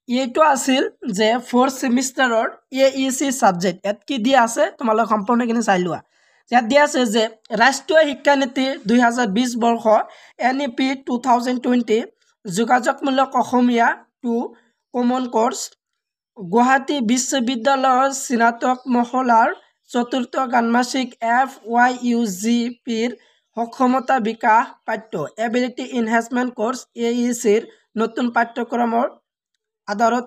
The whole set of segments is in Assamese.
এইটো আছিল যে 4th সেমিষ্টাৰৰ AEC সাবজেক্ট ইয়াত কি দিয়া আছে তোমালোক সম্পূৰ্ণখিনি চাই লোৱা ইয়াত দিয়া আছে যে ৰাষ্ট্ৰীয় শিক্ষানীতি 2020 বৰ্ষ NEP 2020 যোগাযোগমূলক অসমীয়া 2 কমন কোৰ্স গুৱাহাটী বিশ্ববিদ্যালয়ৰ স্নাতক মহলাৰ চতুৰ্থ ষান্মাসিক FYUGPৰ সক্ষমতা বিকাশ পাঠ্য এবিলিটি এনহান্সমেন্ট কোৰ্স AECৰ নতুন পাঠ্যক্ৰমৰ আধাৰত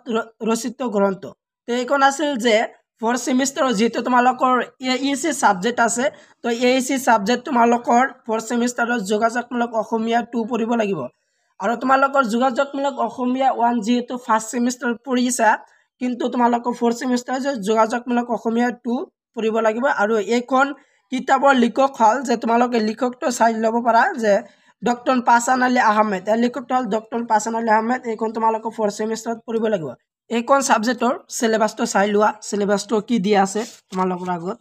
ৰচিত গ্ৰন্থ তো এইখন আছিল যে 4th সেমিষ্টাৰৰ যেটো তোমালোকৰ AEC সাবজেক্ট আছে তো AEC সাবজেক্ট তোমালোকৰ 4th সেমিষ্টাৰৰ যোগাযোগমূলক অসমীয়া 2 পঢ়িব লাগিব আৰু তোমালোকৰ যোগাযোগমূলক অসমীয়া 1 যেটো ফাৰ্স্ট সেমিষ্টাৰ পঢ়িছা কিন্তু তোমালোকৰ 4th সেমিষ্টাৰ যে যোগাযোগমূলক অসমীয়া 2 পঢ়িব লাগিব আৰু এইখন কিতাপৰ লিখক হল যে তোমালোকে লিখকটো চাই ল'ব পাৰা যে ডক্টৰ পাছান আলী আহমেদ লিখকটো হল ডক্টৰ পাছান আলী আহমেদ এইখন তোমালোকৰ 4th সেমিষ্টাৰত পঢ়িব লাগিব এইখন সাবজেক্টৰ সিলেবাসটো চাই লোৱা সিলেবাসটো কি দিয়া আছে তোমালোকৰ আগত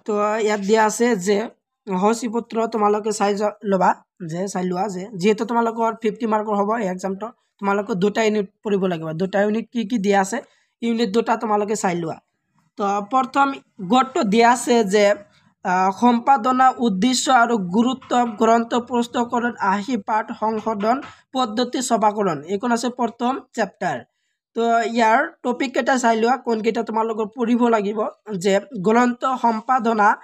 তো ইয়াত দিয়া আছে যে হসিপত্ৰ তোমালোকে চাই লবা যে চাই লোৱা যে যেহেতু তোমালোকৰ 50 মাৰ্কৰ হ'ব এই এক্সামটো তোমালোকৰ দুটা ইউনিট পঢ়িব লাগিব দুটা ইউনিট কি দিয়া আছে ইউনিট দুটা তোমালোকে চাই লোৱা তো প্ৰথম গড়টো দিয়া আছে যে সম্পাদনা উদ্দেশ্য আৰু গুৰুত্ব গ্ৰন্থ প্ৰস্তুতকৰণ আহি পাঠ সংশোধন পদ্ধতি সভাকৰণ এইখন আছে প্ৰথম চ্যাপ্টাৰ তো ইয়াৰ টপিক কেটা চাই লোৱা কোন কেটা তোমালোকৰ পঢ়িব লাগিব যে গ্ৰন্থ সম্পাদনাত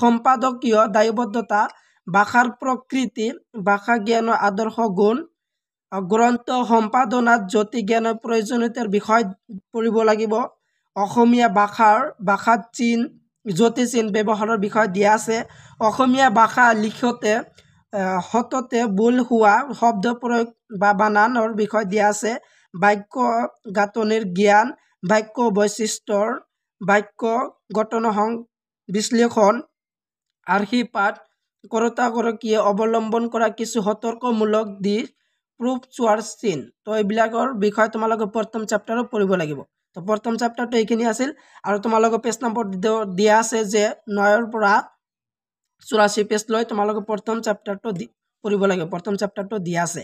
সম্পাদকীয় দায়বদ্ধতা ভাষাৰ প্ৰকৃতি ভাষা জ্ঞান আদৰ্শ গুণ গ্ৰন্থ সম্পাদনাত জ্যোতি জ্ঞানৰ প্ৰয়োজনীয়তাৰ বিষয় পঢ়িব লাগিব অসমীয়া ভাষাত চিন জ্যোতি চিন ব্যৱহাৰৰ বিষয় দিয়া আছে অসমীয়া ভাষা লিখতে হততে ভুল হোৱা শব্দ প্ৰয়োগ বা বানানৰ বিষয় দিয়া আছে বাক্য গাঁথনিৰ জ্ঞান বাক্য বৈশিষ্ট্যৰ বাক্য গঠন বিশ্লেষণ আৰ্হি পাঠ কৰোঁতাগৰাকীয়ে অৱলম্বন কৰা কিছু সতৰ্কমূলক দিশ প্ৰুফ চোৱাৰ চিন তো এইবিলাকৰ বিষয় তোমালোকে প্ৰথম চ্যাপ্টাৰত পঢ়িব লাগিব তো প্ৰথম চ্যাপ্টাৰটো এইখিনি আছিল আৰু তোমালোকৰ পেজ নম্বৰ দিয়া আছে যে 9 পৰা 84 পেজ লৈ তোমালোকে প্ৰথম চ্যাপ্টাৰটো পঢ়িব লাগিব প্ৰথম চ্যাপ্টাৰটো দিয়া আছে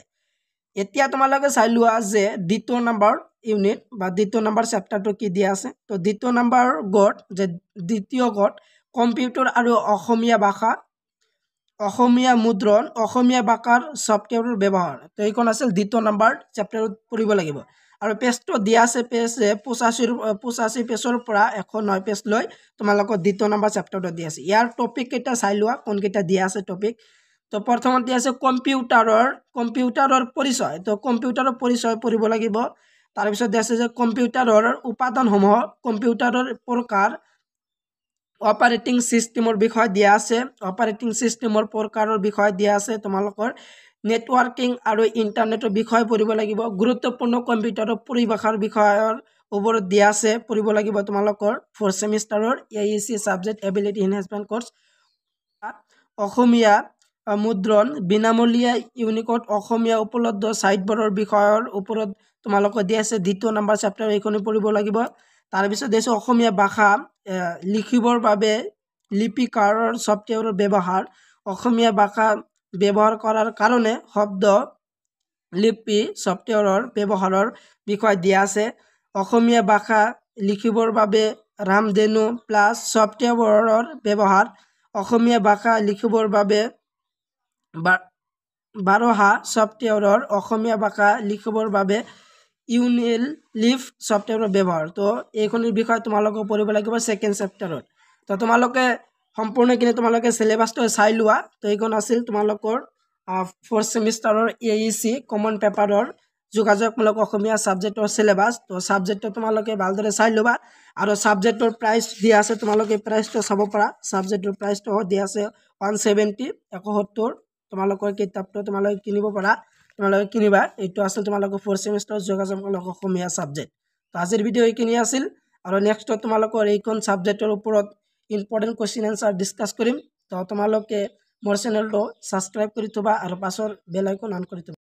এতিয়া তোমালোকে চাই লোৱা যে দ্বিতীয় নম্বৰ ইউনিট বা দ্বিতীয় নম্বৰ চ্যাপ্টাৰটো কি দিয়া আছে তো দ্বিতীয় নম্বৰ গট যে দ্বিতীয় গট কম্পিউটাৰ আৰু অসমীয়া ভাষা অসমীয়া মুদ্ৰণ অসমীয়া ভাষাৰ সফটওয়্যাৰৰ ব্যৱহাৰ তো এইখন আছিল দ্বিতীয় নম্বৰ চ্যাপ্টাৰত পঢ়িব লাগিব আৰু পেজটো দিয়া আছে পেজ 85 পেজৰ পৰা 109 পেজ লৈ তোমালোকৰ দ্বিতীয় নম্বৰ চ্যাপ্টাৰটো দিয়া আছে ইয়াৰ টপিক কেটা চাই লোৱা কোন কেটা দিয়া আছে টপিক তো প্ৰথমতে দিয়া আছে কম্পিউটাৰৰ পৰিচয় তো কম্পিউটাৰৰ পৰিচয় পঢ়িব লাগিব তাৰ পিছত দিয়া আছে যে কম্পিউটাৰৰ উপাদানসমূহ কম্পিউটাৰৰ প্ৰকাৰ অপাৰেটিং সিস্টেমৰ বিষয় দিয়া আছে অপাৰেটিং সিস্টেমৰ প্ৰকাৰৰ বিষয় দিয়া আছে তোমালোকৰ নেটৱৰ্কিং আৰু ইন্টাৰনেটৰ বিষয় পঢ়িব লাগিব গুৰুত্বপূৰ্ণ কম্পিউটাৰৰ পৰিভাষাৰ বিষয়ৰ ওপৰত দিয়া আছে পঢ়িব লাগিব তোমালোকৰ 4th সেমিষ্টাৰৰ AEC subject ability enhancement course Asamiya মুদ্ৰণ বিনামূলীয়া ইউনিকোড অসমীয়া উপলব্ধ সাইটবোৰৰ বিষয়ৰ ওপৰত তোমালোকৰ দিয়া আছে দ্বিতীয় নম্বৰ চ্যাপ্টাৰ এইখনি পঢ়িব লাগিব তাৰ পিছত দেশ অসমীয়া ভাষা লিখিবৰ বাবে লিপিকাৰৰ সফটওয়্যাৰৰ ব্যৱহাৰ অসমীয়া ভাষা ব্যৱহাৰ কৰাৰ কাৰণে শব্দ লিপি সফটওয়্যাৰৰ ব্যৱহাৰৰ বিষয় দিয়া আছে অসমীয়া ভাষা লিখিবৰ বাবে ৰামধেনু প্লাস সফটওয়্যাৰৰ ব্যৱহাৰ অসমীয়া ভাষা লিখিবৰ বাবে বাৰহা সফটওয়্যাৰৰ অসমীয়া ভাষা লিখিবৰ বাবে ইউনিল লিভ সফটওয়্যাৰৰ ব্যৱহাৰ তো এইখনৰ বিষয় তোমালোকে পঢ়িব লাগিব সেকেন্ড চ্যাপ্টাৰত তো তোমালোকে সম্পূৰ্ণখিনি তোমালোকে সিলেবাসটো চাই লোৱা তো এইখন আছিল তোমালোকৰ 4th সেমিষ্টাৰৰ AEC কমন পেপাৰৰ যোগাযোগমূলক অসমীয়া সাবজেক্টৰ সিলেবাস তো সাবজেক্টটো তোমালোকে ভালদৰে চাই ল'বা আৰু সাবজেক্টৰ প্ৰাইস দিয়া আছে তোমালোকে প্ৰাইসটো চাব পাৰা সাবজেক্টৰ প্ৰাইসটো দিয়া আছে 170 71 তোমালোকৰ কিতাপটো তোমালোকে কিনিব পাৰা তোমালোকে কিনিবা এইটো আছিল তোমালোকৰ 4th সেমিষ্টাৰৰ যোগাযোগমূলক অসমীয়া সাবজেক্ট তো আজিৰ ভিডিও এইখিনি আছিল আৰু নেক্সট তোমালোকৰ এইখন সাবজেক্টৰ ওপৰত ইম্পৰ্টেন্ট কোৱেশ্চন আনসাৰ ডিসকাস কৰিম তো তোমালোকে মোৰ চেনেলটো সাবস্ক্ৰাইব কৰি থবা আৰু পাছৰ বেল আইকন অন কৰি থবা